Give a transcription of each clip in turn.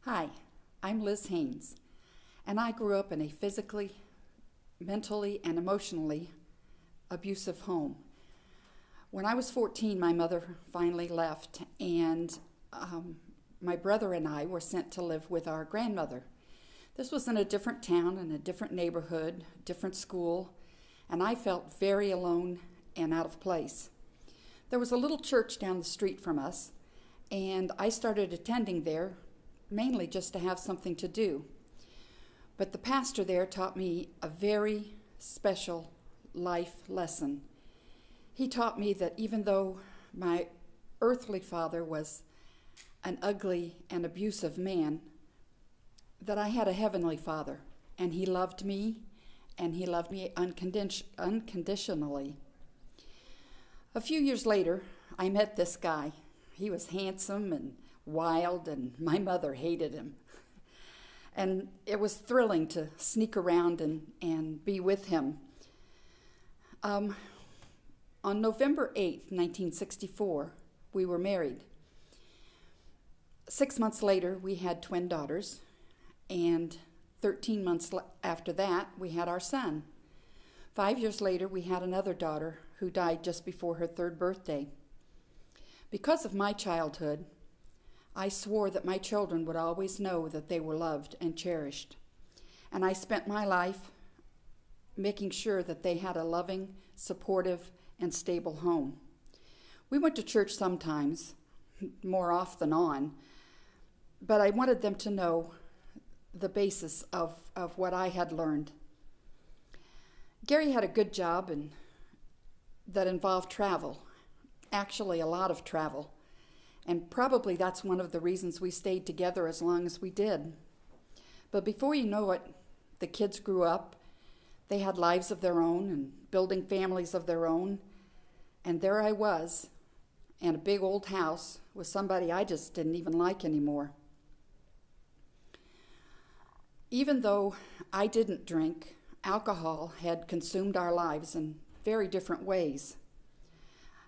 Hi, I'm Liz Haynes, and I grew up in a physically, mentally, and emotionally abusive home. When I was 14, my mother finally left, and my brother and I were sent to live with our grandmother. This was in a different town, in a different neighborhood, different school, and I felt very alone and out of place. There was a little church down the street from us, and I started attending there mainly just to have something to do. But the pastor there taught me a very special life lesson. He taught me that even though my earthly father was an ugly and abusive man, that I had a heavenly father, and he loved me, and he loved me unconditionally. A few years later, I met this guy. He was handsome and wild, and my mother hated him. And it was thrilling to sneak around and be with him. On November 8th, 1964, we were married. 6 months later, we had twin daughters, and 13 months after that, we had our son. 5 years later, we had another daughter who died just before her third birthday. Because of my childhood, I swore that my children would always know that they were loved and cherished. And I spent my life making sure that they had a loving, supportive, and stable home. We went to church sometimes, more off than on, but I wanted them to know the basis of what I had learned. Gary had a good job and that involved travel, actually a lot of travel. And probably that's one of the reasons we stayed together as long as we did. But before you know it, the kids grew up. They had lives of their own and building families of their own. And there I was in a big old house with somebody I just didn't even like anymore. Even though I didn't drink, alcohol had consumed our lives in very different ways.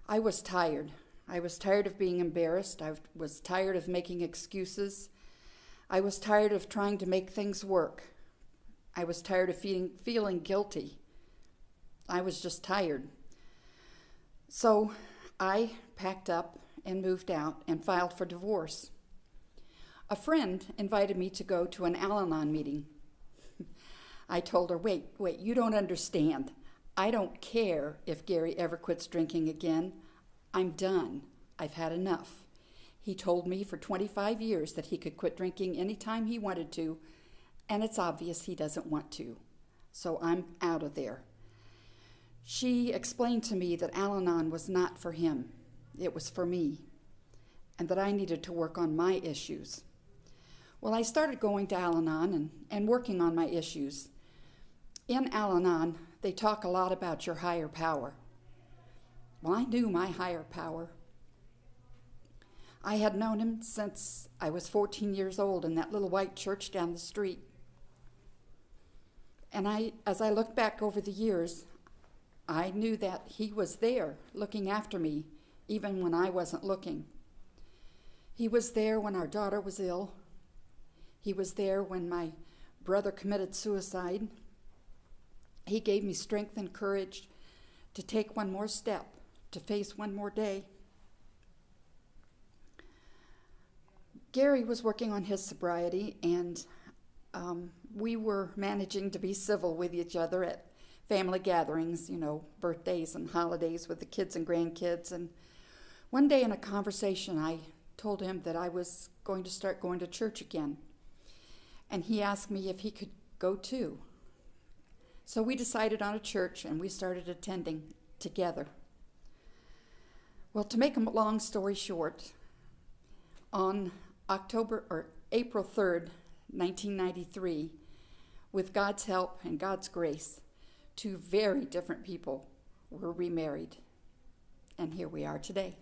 I was tired. I was tired of being embarrassed. I was tired of making excuses. I was tired of trying to make things work. I was tired of feeling guilty. I was just tired. So I packed up and moved out and filed for divorce. A friend invited me to go to an AlAnon meeting. I told her, wait, you don't understand. I don't care if Gary ever quits drinking again. I'm done. I've had enough. He told me for 25 years that he could quit drinking anytime he wanted to, and it's obvious he doesn't want to. So I'm out of there. She explained to me that AlAnon was not for him. It was for me, and that I needed to work on my issues. Well, I started going to AlAnon and working on my issues. In AlAnon, they talk a lot about your higher power. Well, I knew my higher power. I had known him since I was 14 years old in that little white church down the street. And as I look back over the years, I knew that he was there looking after me, even when I wasn't looking. He was there when our daughter was ill. He was there when my brother committed suicide. He gave me strength and courage to take one more step, to face one more day. Gary was working on his sobriety, and we were managing to be civil with each other at family gatherings, birthdays and holidays with the kids and grandkids. And one day in a conversation, I told him that I was going to start going to church again. And he asked me if he could go too. So we decided on a church, and we started attending together. Well, to make a long story short, on April 3rd, 1993, with God's help and God's grace, two very different people were remarried. And here we are today.